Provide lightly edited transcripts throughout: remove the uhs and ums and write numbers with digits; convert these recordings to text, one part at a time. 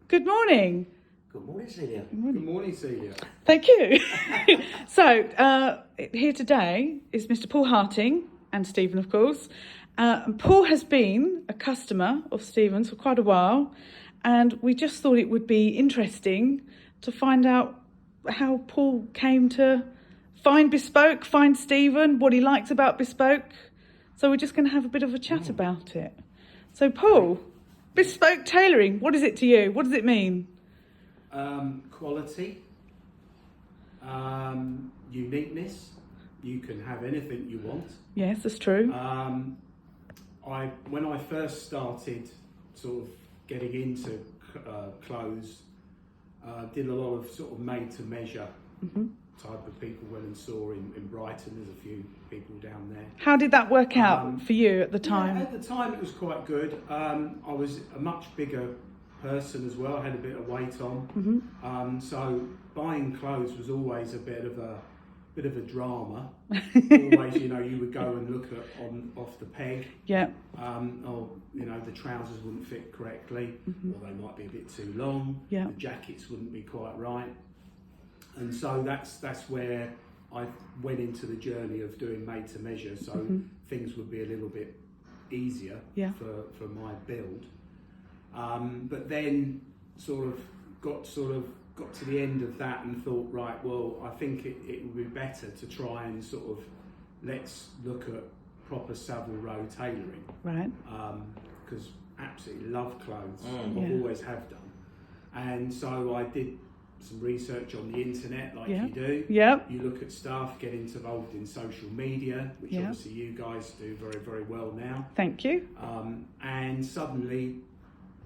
Good morning. Good morning, Celia. Good morning, Celia. Thank you. So, here today is Mr. Paul Harting and Stephen, of course. Paul has been a customer of Stephen's for quite a while, and we just thought it would be interesting to find out how Paul came to find Bespoke, find Stephen, what he likes about Bespoke. So we're just going to have a bit of a chat about it. So, Paul, Bespoke tailoring, what is it to you? What does it mean? Quality, uniqueness. You can have anything you want. Yes, that's true. When I first started sort of getting into clothes, did a lot of sort of made to measure type of people. Went and saw in Brighton. There's a few people down there. How did that work out for you at the time? Yeah, at the time it was quite good. I was a much bigger person as well. I had a bit of weight on, so buying clothes was always a bit of a drama. Always, you would go and look at off the peg. Yeah. Or the trousers wouldn't fit correctly, or they might be a bit too long. Yeah. The jackets wouldn't be quite right, and so that's where I went into the journey of doing made to measure. So things would be a little bit easier for my build. But then got to the end of that and thought, right, well, I think it would be better to try and let's look at proper Savile Row tailoring. Right. Because absolutely love clothes, always have done. And so I did some research on the internet, like you do. Yep. You look at stuff, get involved in social media, which obviously you guys do very, very well now. Thank you. And suddenly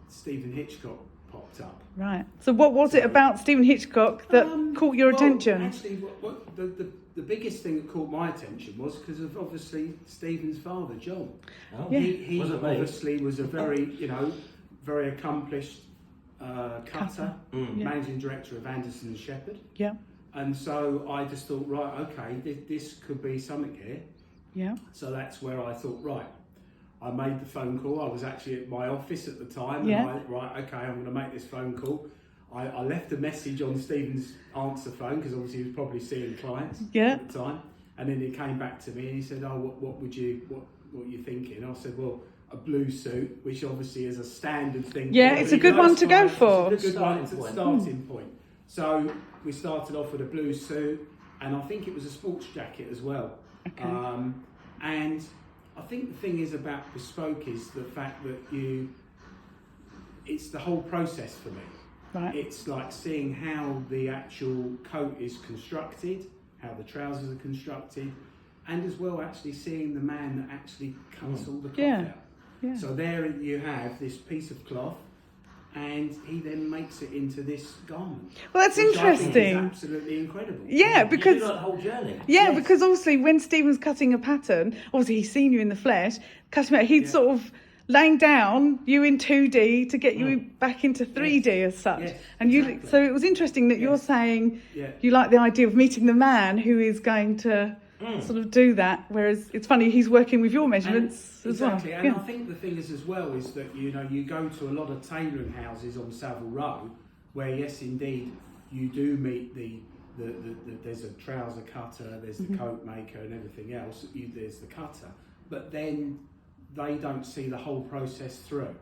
Steven Hitchcock popped up. Right. So what was it about Steven Hitchcock that caught your attention? Actually, the biggest thing that caught my attention was because of obviously Stephen's father, John. Oh, yeah. He obviously was a very, very accomplished cutter, managing director of Anderson & Shepherd. Yeah. And so I just thought, right, okay, this could be something here. Yeah. So that's where I thought, right, I made the phone call. I was actually at my office at the time, Yeah. and I went, right, okay, I'm going to make this phone call. I left a message on Stephen's answer phone because obviously he was probably seeing clients at the time, and then he came back to me and he said, "Oh, what are you thinking?" I said, "Well, a blue suit," which obviously is a standard thing. Yeah, it's a good one to go for. It's a good one. It's a starting point. So we started off with a blue suit, and I think it was a sports jacket as well. Okay. And I think the thing is about Bespoke is the fact that it's the whole process for me. Right. It's like seeing how the actual coat is constructed, how the trousers are constructed, and as well actually seeing the man that actually cuts all the cloth out. Yeah. So there you have this piece of cloth, and he then makes it into this garment. Well, that's which I think interesting. is absolutely incredible. Yeah, because you do that whole journey. Yeah, because obviously when Stephen's cutting a pattern, obviously he's seen you in the flesh, cutting it, he'd sort of laying down you in 2D to get you back into 3D as such. Yes, and exactly. So it was interesting that you're saying you like the idea of meeting the man who is going to sort of do that, whereas it's funny he's working with your measurements as well. Exactly, and I think the thing is as well is that you go to a lot of tailoring houses on Savile Row where yes indeed you do meet there's a trouser cutter, there's the coat maker and everything else, there's the cutter, but then they don't see the whole process through.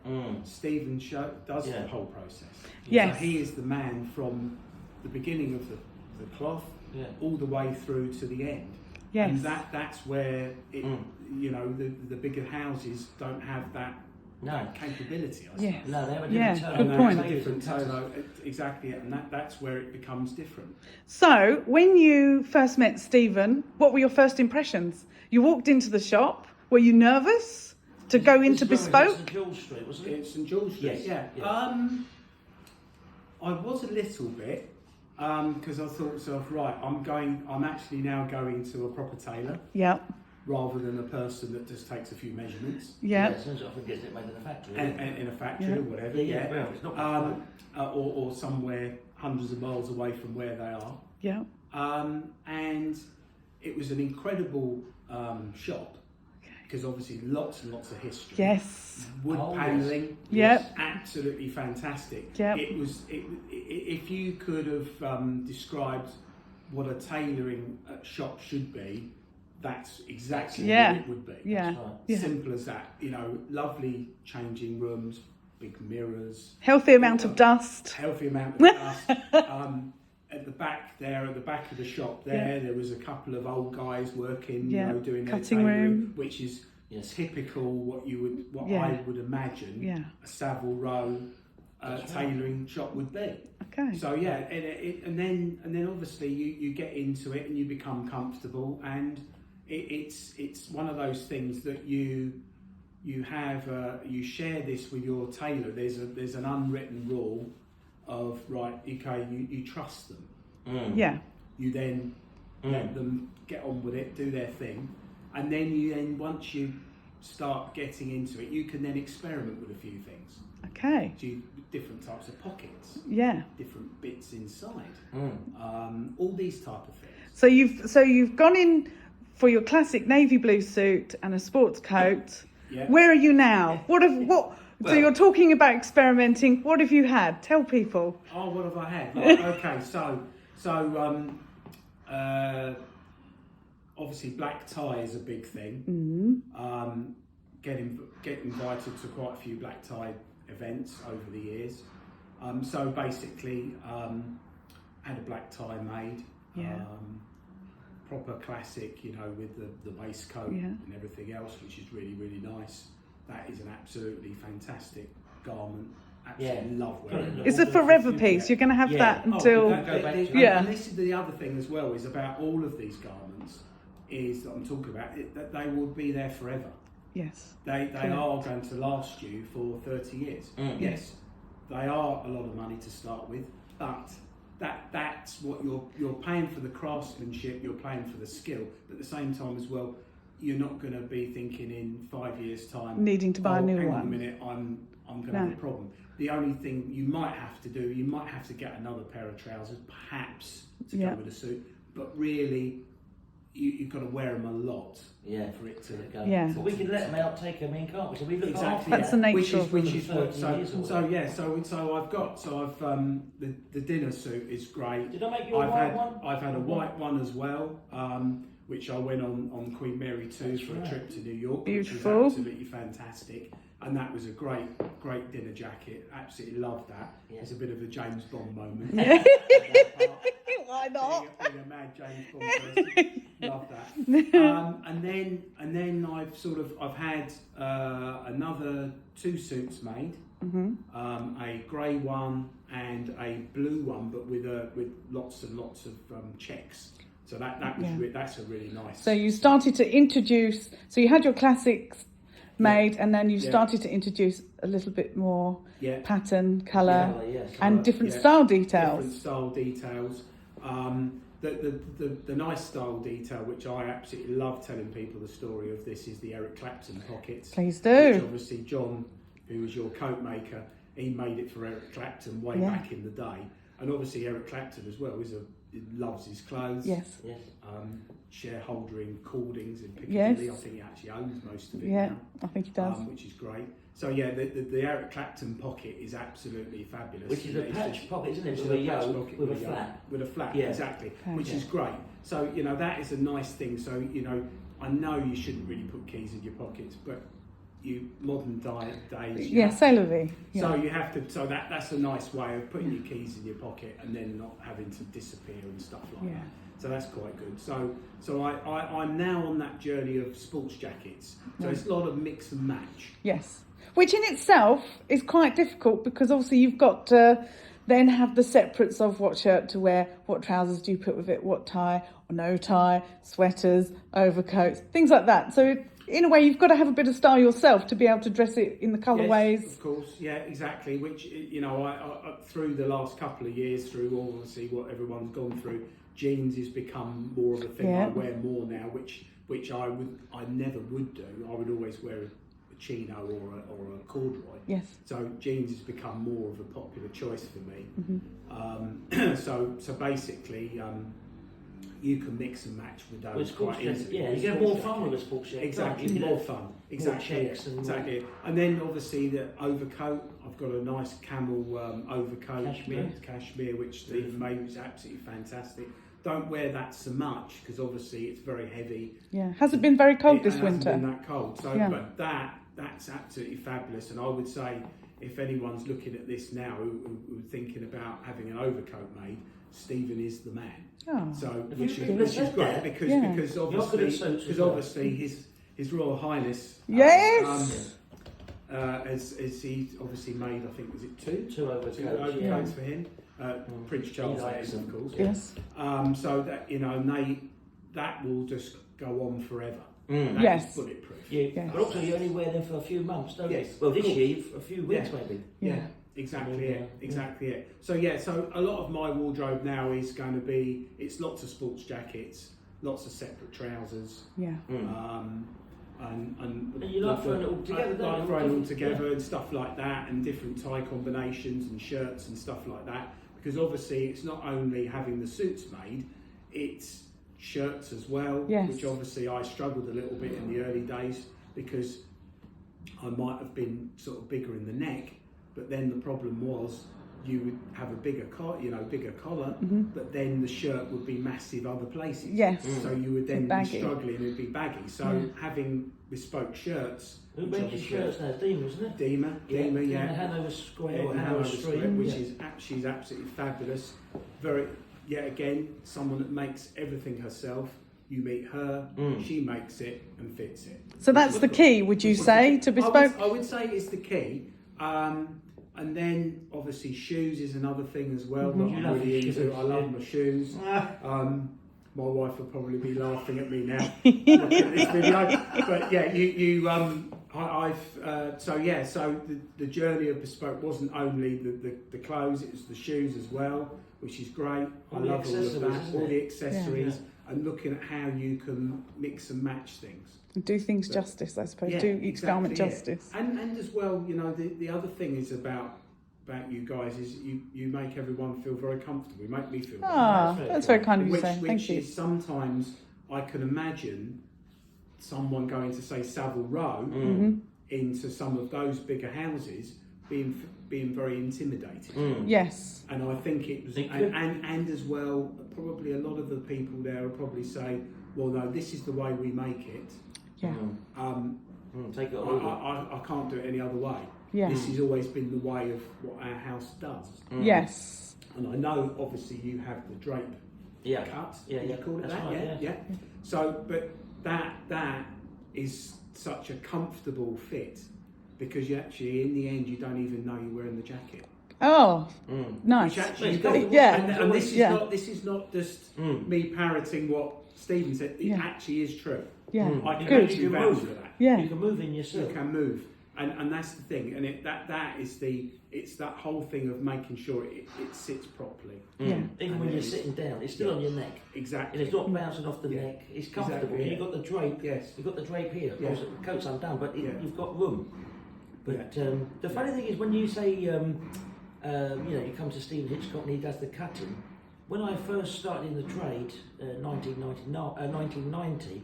Stephen does the whole process. Yes. So he is the man from the beginning of the cloth all the way through to the end. Yes. And that's where it, the bigger houses don't have that capability, I suppose. Yes. No, they have a different tone. Good point. Different tone, exactly, and that's where it becomes different. So when you first met Stephen, what were your first impressions? You walked into the shop, were you nervous to go into Bespoke? St George Street, wasn't it? It's St George Street, Yes. I was a little bit, because I thought to myself, right, I'm actually now going to a proper tailor. Yeah. Rather than a person that just takes a few measurements. Yeah. As soon as I think gets it made in a factory. In a factory or whatever. Yeah. Well, it's not or somewhere hundreds of miles away from where they are. Yeah. And it was an incredible shop. because obviously lots and lots of history. Yes. Wood panelling. Yep. Absolutely fantastic. Yep. If you could have described what a tailoring shop should be, that's exactly what it would be. Yeah. Right. Simple as that. You know, lovely changing rooms, big mirrors. Healthy amount of dust. Healthy amount of dust. At the back of the shop there was a couple of old guys working, you know, doing their cutting tailoring, room, which is typical I would imagine a Savile Row tailoring shop would be. Okay. So and then obviously you get into it and you become comfortable, and it's one of those things that you have you share this with your tailor. There's an unwritten rule of you trust them. Yeah. You then let them get on with it, do their thing, and then once you start getting into it, you can then experiment with a few things. Okay. Do different types of pockets. Yeah. Different bits inside. All these type of things. So you've gone in for your classic navy blue suit and a sports coat. Yeah. Where are you now? So you're talking about experimenting. What have you had? Tell people. Oh, what have I had? Right, okay, so obviously black tie is a big thing. Get invited to quite a few black tie events over the years. So basically, had a black tie made. Proper classic, you know, with the waistcoat and everything else, which is really, really nice. That is an absolutely fantastic garment. Absolutely love wearing it. It's a forever piece. You're going to have that until... And this is the other thing as well, is about all of these garments, is that I'm talking about, that they will be there forever. Yes. They are going to last you for 30 years. Yes, they are a lot of money to start with, but that's what you're paying for, the craftsmanship, you're paying for the skill, but at the same time as well, you're not going to be thinking in 5 years' time needing to buy a new hang one. on a minute, I'm going to have a problem. The only thing you might have to do, you might have to get another pair of trousers, perhaps, to go with a suit, but really you've got to wear them a lot for it to go. Yeah. But we can let them out, take them in, can't we? So we look after That's the nature of which is what. So I've the dinner suit is great. Did I make you a white one? I've had a white one as well, which I went on Queen Mary 2 for a trip to New York. Beautiful. Which was absolutely fantastic. And that was a great dinner jacket. Absolutely loved that. Yeah. It's a bit of a James Bond moment. Why not? Being a mad James Bond person. Love that. And then I've had another 2 suits made. A grey one and a blue one, but with lots and lots of checks. So that's a really nice. So you started to introduce. So you had your classics made, and then you started to introduce a little bit more pattern, colour, and different style details. Different style details. The nice style detail, which I absolutely love telling people the story of this, is the Eric Clapton pockets. Please do. Which obviously John, who was your coat maker, he made it for Eric Clapton way back in the day. And obviously Eric Clapton as well he loves his clothes. Yes. Shareholder in Cordings in Piccadilly. Yes. I think he actually owns most of it now. now. I think he does. Which is great. So the Eric Clapton pocket is absolutely fabulous. Which is a patch pocket, isn't it? With a flap. With a flap, exactly. Which is great. So, you know, that is a nice thing. So, you know, I know you shouldn't really put keys in your pockets, but modern days. C'est la vie. So you have to. So that's a nice way of putting your keys in your pocket and then not having to disappear and stuff like that. So that's quite good. So I'm now on that journey of sports jackets. So it's a lot of mix and match. Yes, which in itself is quite difficult, because obviously you've got to then have the separates of what shirt to wear, what trousers do you put with it, what tie or no tie, sweaters, overcoats, things like that. So in a way, you've got to have a bit of style yourself to be able to dress it in the colourways. Yes, of course, yeah, exactly. Which, you know, I through the last couple of years, through obviously what everyone's gone through, jeans has become more of a thing. I wear more now, which I never would do. I would always wear a chino or a corduroy. Yes. So jeans has become more of a popular choice for me. So basically, you can mix and match with With those sports quite jacket, easily. yeah, With you get sports more fun jacket. with a sports jacket. Exactly, You more get fun. more Exactly, checks and more- exactly. And then obviously the overcoat. I've got a nice camel overcoat, cashmere, which Stephen made, which is absolutely fantastic. Don't wear that so much because obviously it's very heavy. Yeah, has it been very cold this It winter? hasn't been that cold. So, Yeah. but that's absolutely fabulous. And I would say if anyone's looking at this now who are thinking about having an overcoat made, Stephen is the man. Oh. So If which you is really said great that, because yeah. because You're good at obviously suits as because well. obviously his Royal Highness Yes. as he obviously made, I think was it two overcoats, overcoats for him. Prince Charles, He likes of them. course. Yes. So that and that will just go on forever. That Yes. is bulletproof. Yes. But also you only wear them for a few months, don't Yes, you? Well, of this course. year, a few weeks Yeah. maybe. Yeah, exactly Yeah. it. Exactly it. So so a lot of my wardrobe now is going to be it's lots of sports jackets, lots of separate trousers. Yeah. And you like throwing it all together, I don't like you? throwing it all together and stuff like that, and different tie combinations and shirts and stuff like that. Because obviously, it's not only having the suits made, it's shirts as well. Yes. Which obviously I struggled a little bit in the early days because I might have been sort of bigger in the neck, but then the problem was you would have a bigger collar, but then the shirt would be massive other places. Yes. So you would then be Baggy. struggling, it'd be baggy. So having bespoke shirts. Who which makes your obviously- shirts now? Deemer, isn't it? Deemer, yeah. Hanover Square or Yeah, Hanover Street. which is she's absolutely fabulous. Very, yet again, someone that makes everything herself. You meet her, she makes it and fits it. So that's the key, would you say, to bespoke? I would say it's the key. And then obviously shoes is another thing as well. That You I'm love really your into. shoes, I love yeah. my shoes. My wife will probably be laughing at me now looking at this video. But yeah, so the journey of bespoke wasn't only the clothes, it was the shoes as well, which is great. I All the love all of accessories, that, isn't all it? the accessories, and looking at how you can mix and match things. Do things justice, I suppose. Yeah, Do each garment exactly it. justice. And as well, the other thing is about you guys is you make everyone feel very comfortable. You make me feel very comfortable. That's very kind of you Which saying. Thank you. is sometimes I can imagine someone going to say Savile Row into some of those bigger houses being very intimidating. Yes. And I think it was, and as well, probably a lot of the people there will probably say, well, no, this is the way we make it. Yeah. Take it over. I can't do it any other way. Yeah. This has always been the way of what our house does. Yes. And I know, obviously, you have the drape cut. Yeah, you call it that's that? right, Yeah. So, but that is such a comfortable fit because you actually, in the end, you don't even know you're wearing the jacket. Oh, nice. Which actually, Yeah. and this is not just me parroting what Stephen said. It actually is true. Yeah. I can Good. actually vouch for that. Yeah. You can move in yourself. You can move, and that's the thing. And it's that whole thing of making sure it sits properly. Yeah. Even when you're sitting down, it's still on your neck. Exactly. And it's not bouncing off the neck. It's comfortable. Exactly, You've got the drape. Yes. You've got the drape here. Yeah. The coat's undone, but you've got room. But Yeah. the funny thing is, when you say, you come to Steven Hitchcock and he does the cutting. When I first started in the trade, 1990,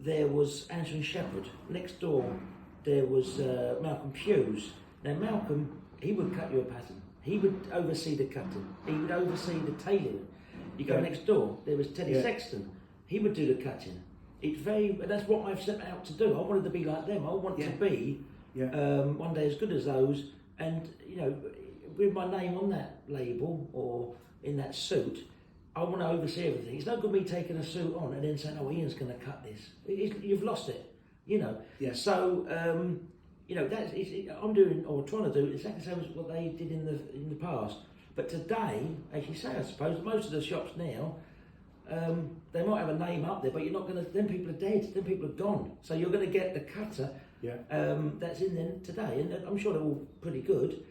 there was Anson Shepherd. Next door, there was Malcolm Hughes. Now Malcolm, he would cut you a pattern. He would oversee the cutting. He would oversee the tailoring. You go next door, there was Teddy Sexton. He would do the cutting. That's what I've set out to do. I wanted to be like them. I wanted to be one day as good as those, and with my name on that label or in that suit, I want to oversee everything. It's no good me taking a suit on and then saying, "Oh, Ian's going to cut this." You've lost it, Yeah. So I'm doing or trying to do exactly the same as what they did in the past. But today, as you say, I suppose most of the shops now, they might have a name up there, but you're not going to. Then people are dead. Then people are gone. So you're going to get the cutter that's in there today, and I'm sure they're all pretty good,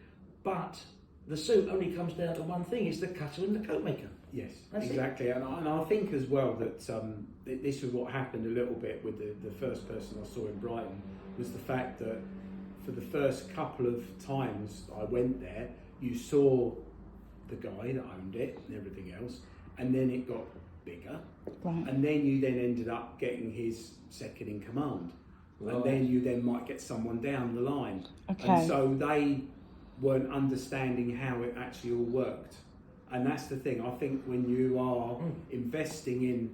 but the suit only comes down to one thing: it's the cutter and the coat maker. Yes, That's exactly. And I think as well that this was what happened a little bit with the first person I saw in Brighton, was the fact that for the first couple of times I went there, you saw the guy that owned it and everything else, and then it got bigger, Right. and then you then ended up getting his second in command, Right. and then you then might get someone down the line, Okay. and so they weren't understanding how it actually all worked. And that's the thing, I think when you are investing in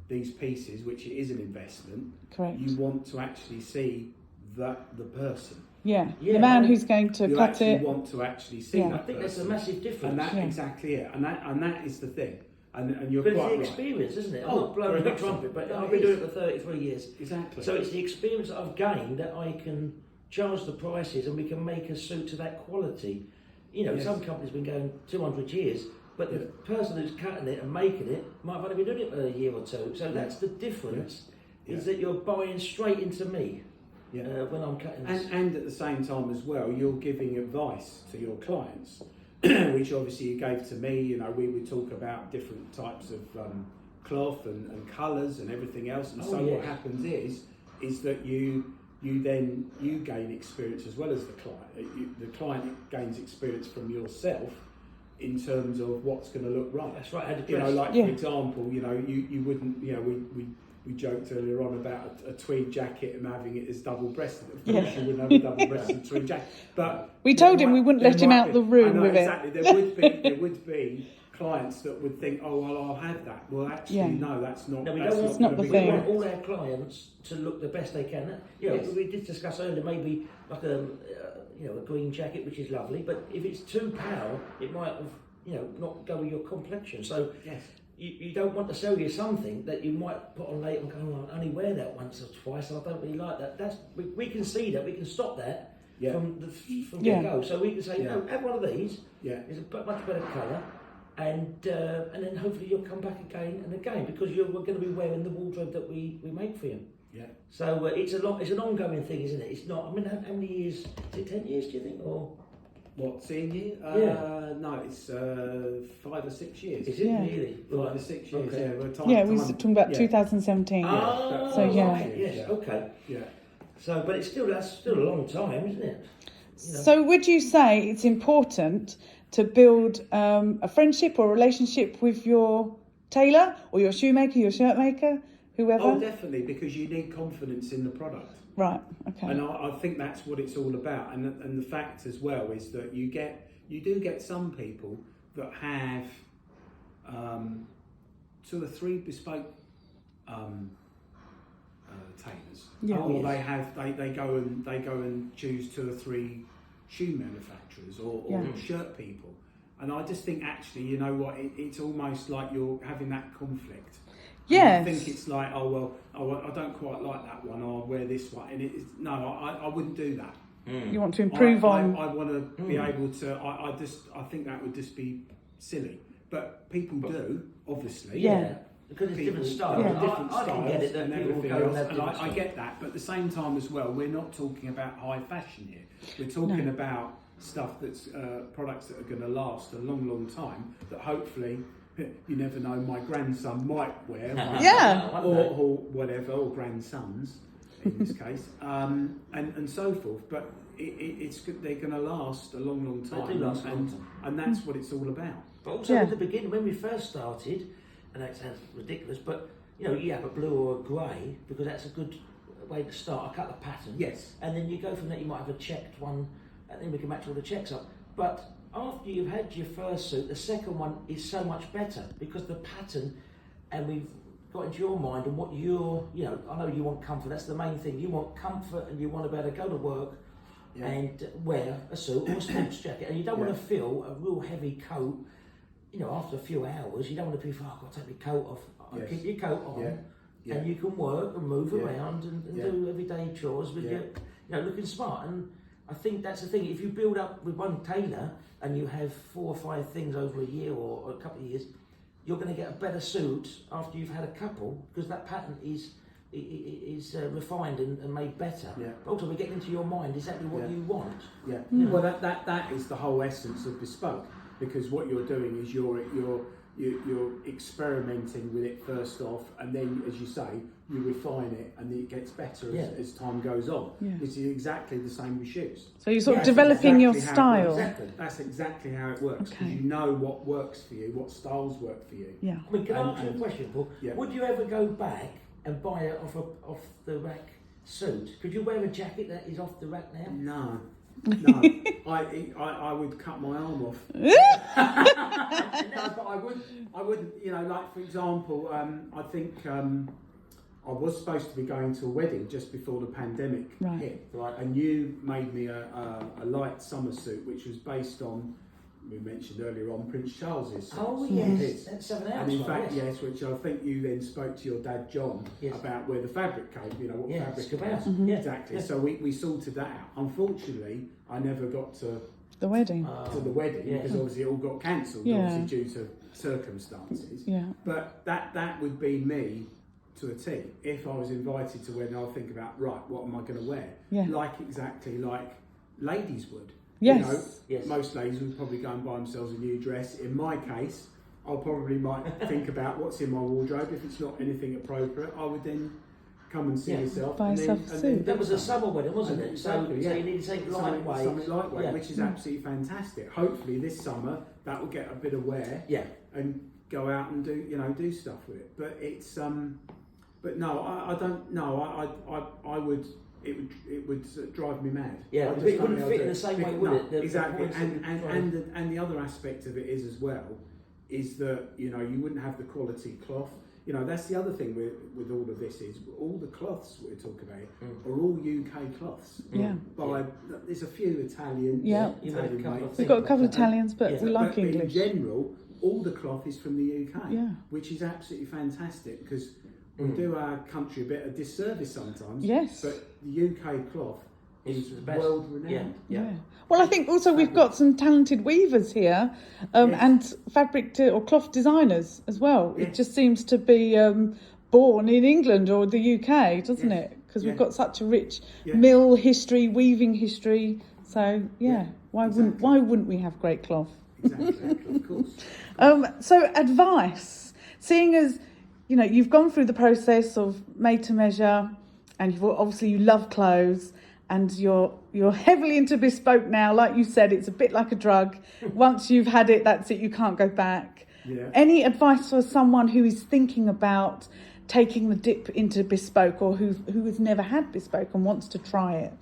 these pieces, which it is an investment, Correct. you want to actually see the person. Yeah. Yeah, The man I- who's going to You cut actually it. want to actually see Yeah. that I think that's a person. massive difference. And that Yeah. exactly it, and that is the thing, and you're But it's quite the right. experience, isn't it? I'm Oh, not blowing very the much so. trumpet, but No, I've it been is. doing it for 33 years. Exactly. So it's the experience that I've gained that I can charge the prices and we can make a suit to that quality. You know, Yes. some companies have been going 200 years, but the person who's cutting it and making it might have only been doing it for a year or two. So that's the difference, is that you're buying straight into me when I'm cutting this. And at the same time as well, you're giving advice to your clients, which obviously you gave to me. You know, we would talk about different types of cloth and colours and everything else. And what happens is that you gain experience as well as the client. The client gains experience from yourself in terms of what's going to look right. That's right. I had to You know, dress. like for example, you know, you wouldn't, you know, we joked earlier on about a tweed jacket and having it as double-breasted. Of course, you wouldn't have a double-breasted tweed jacket. But We told him we wouldn't let him out the room with exactly. There would be clients that would think, oh well, I'll have that. Well, actually, no, that's not. No, we that's don't It's not the we thing. want all our clients to look the best they can. You know, we did discuss earlier maybe like a green jacket, which is lovely, but if it's too pale, it might have not go with your complexion. So you don't want to sell you something that you might put on later and go, oh, I only wear that once or twice, and I don't really like that. That's we can see that, we can stop that from get-go. So we can say, no, have one of these. It's a much better colour. And then hopefully you'll come back again and again because we're going to be wearing the wardrobe that we make for you. Yeah. So it's an ongoing thing, isn't it? It's not. I mean, how many years? Is it 10 years? Do you think, or what, seeing you? No, it's 5 or 6 years. is it really? 5 or 6 years. Okay. Yeah, we were talking about 2017. So yeah. Yes. Okay. Yeah. So, but that's still a long time, isn't it? You know. So would you say it's important to build a friendship or relationship with your tailor or your shoemaker, your shirt maker, whoever? Oh, definitely, because you need confidence in the product. Right. Okay. And I think that's what it's all about. And the fact as well is that you do get some people that have 2 or 3 bespoke tailors. Yeah. Or they go and choose 2 or 3 shoe manufacturers or shirt people. And I just think actually, you know what, it's almost like you're having that conflict. Yes. I think it's like, I don't quite like that one, I'll wear this one. And I wouldn't do that. You want to improve on... I want to be able to, I think that would just be silly. But people do, obviously. Yeah. Because it's People- different styles. different I can get it that and people will everything go and else. have And different I styles. get that, but at the same time as well, we're not talking about high fashion here. We're talking about stuff that's products that are going to last a long, long time. That hopefully, you never know, my grandson might wear, or whatever, or grandsons in this case, and so forth. But it's good. They're going to last a long, long time. They do last a long time. And that's what it's all about. But also at the beginning, when we first started, and that sounds ridiculous, but you have a blue or a grey because that's a good way to start. I cut the pattern. Yes. And then you go from that. You might have a checked one, and then we can match all the checks up. But after you've had your first suit, the second one is so much better because the pattern, and we've got into your mind and what I know you want comfort. That's the main thing. You want comfort, and you want to be able to go to work and wear a suit or a sports jacket, and you don't want to feel a real heavy coat. After a few hours, you don't want to be, I've got to take my coat off. Keep your coat on, and you can work and move around and do everyday chores with your, looking smart. And I think that's the thing. If you build up with one tailor and you have 4 or 5 things over a year or a couple of years, you're going to get a better suit after you've had a couple because that pattern is refined and made better. But also, we're getting into your mind exactly what you want. Well, that is the whole essence of Bespoke, because what you're doing is you're you're experimenting with it first off, and then, as you say, you refine it, and it gets better as time goes on. Yeah. Which is exactly the same with shoes. So you're sort of developing your style. That's exactly how it works, because Okay. you know what works for you, what styles work for you. Yeah. I mean, can I ask you a question, Paul? Yeah. Would you ever go back and buy an off the rack suit? Could you wear a jacket that is off the rack now? No. No, I would cut my arm off. No, but I wouldn't. You know, like for example, I think I was supposed to be going to a wedding just before the pandemic hit. Right. And you made me a light summer suit, which was based on, we mentioned earlier on, Prince Charles's suits. Oh yes, that's 7 hours. And in fact, yes, which I think you then spoke to your dad John about where the fabric came. You know what fabric it was. Mm-hmm. Exactly. So we sorted that out. Unfortunately, I never got to the wedding. Because obviously it all got cancelled, obviously due to circumstances. Yeah. But that would be me to a T. If I was invited to a wedding, I'll think about, right, what am I going to wear? Yeah. Exactly like ladies would. Yes. You know, most ladies would probably go and buy themselves a new dress. In my case, I probably might think about what's in my wardrobe. If it's not anything appropriate, I would then come and see yourself. Buy yourself a suit. That was a summer wedding, wasn't it? Exactly, So you need to take lightweight. Something lightweight, which is absolutely fantastic. Hopefully this summer that will get a bit of wear. Yeah. And go out and do stuff with it. But it's but no, I don't know. I would. It would drive me mad. Yeah, it wouldn't fit in the same way, would it? Exactly. And the other aspect of it is as well, is that you wouldn't have the quality cloth. You know, that's the other thing with all of this is all the cloths we're talking about are all UK cloths. Yeah. There's a few Italian. Yeah. Italian mates. We've got a couple of Italians, but we like English. In general, all the cloth is from the UK. Yeah. Which is absolutely fantastic because we do our country a bit of disservice sometimes. Yes. But the UK cloth is world renowned. Yeah. Well, I think also we've got some talented weavers here, and fabric or cloth designers as well. Yes. It just seems to be born in England or the UK, doesn't it? Because we've got such a rich mill history, weaving history. So why wouldn't we have great cloth? Exactly, of course. So advice, seeing as you've gone through the process of made to measure, and you love clothes, and you're heavily into bespoke now. Like you said, it's a bit like a drug. Once you've had it, that's it. You can't go back. Yeah. Any advice for someone who is thinking about taking the dip into bespoke, or who has never had bespoke and wants to try it?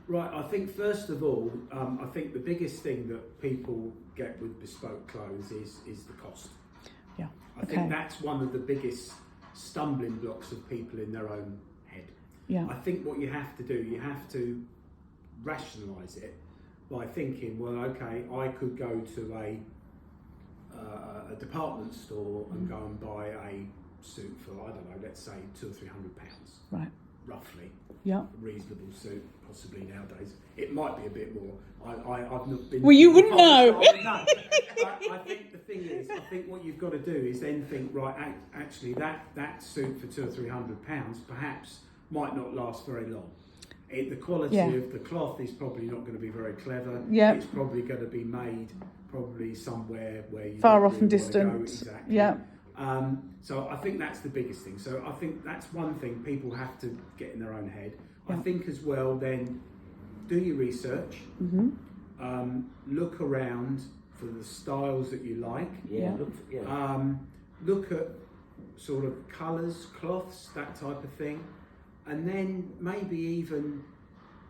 Right. I think first of all, I think the biggest thing that people get with bespoke clothes is the cost. Yeah. I think that's one of the biggest stumbling blocks of people in their own head. Yeah. I think what you have to do, you have to rationalise it by thinking, well, okay, I could go to a department store and go and buy a suit for, I don't know, let's say £200 or £300. Right. Roughly. Yeah. A reasonable suit, possibly nowadays. It might be a bit more. I've not been. Well, you wouldn't know. I think the thing is, I think what you've got to do is then think, right, actually that suit for £200 or £300 perhaps might not last very long. The quality of the cloth is probably not going to be very clever. Yeah. It's probably going to be made somewhere where you far don't off and really want to go. distant. Exactly. Yeah. So I think that's the biggest thing. So I think that's one thing people have to get in their own head. Yeah. I think as well, then do your research. Mm-hmm. Look around for the styles that you like. Yeah. Look at sort of colours, cloths, that type of thing, and then maybe even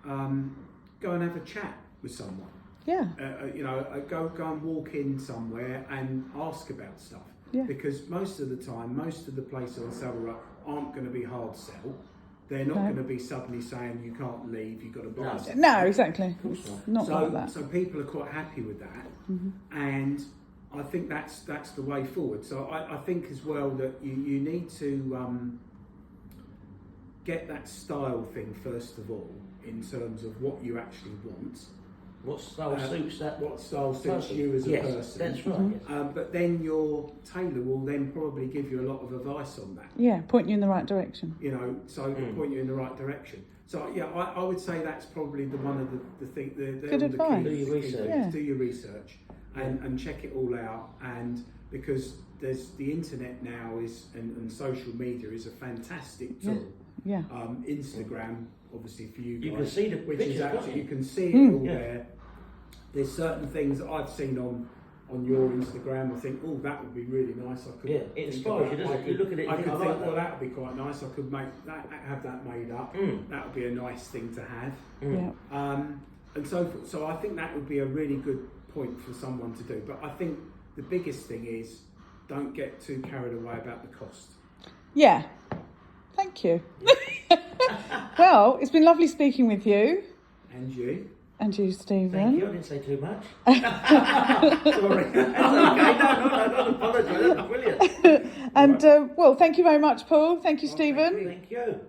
go and have a chat with someone. Yeah. Go and walk in somewhere and ask about stuff. Yeah. Because most of the time, most of the places on Savile Row aren't going to be hard sell. They're not going to be suddenly saying you can't leave, you've got to buy something. No, exactly. Not like that. So people are quite happy with that, and I think that's the way forward. So I think as well that you need to get that style thing first of all in terms of what you actually want. What style suits that? What style suits you as a person? That's right. But then your tailor will then probably give you a lot of advice on that. Yeah, point you in the right direction. Point you in the right direction. So I would say that's probably one of the thing. Good advice. Do your research. Yeah. Do your research, and check it all out. And because there's the internet now and social media is a fantastic tool. Yeah. Instagram, obviously for you guys, you can see the which pictures, is actually can't you can see it all Yeah. there. There's certain things that I've seen on your Instagram. I think, oh, that would be really nice. I could. Yeah, it inspires you, doesn't it? You look at it, I and could think, I think, like well, that. that would be quite nice. I could have that made up. That would be a nice thing to have. Yeah. And so I think that would be a really good point for someone to do. But I think the biggest thing is don't get too carried away about the cost. Yeah. Thank you. Well, it's been lovely speaking with you. And you. And you, Stephen. Thank you. I didn't say too much. Sorry. That's okay. No, apologise. That's brilliant. And well, thank you very much, Paul. Thank you, Stephen. Thank you.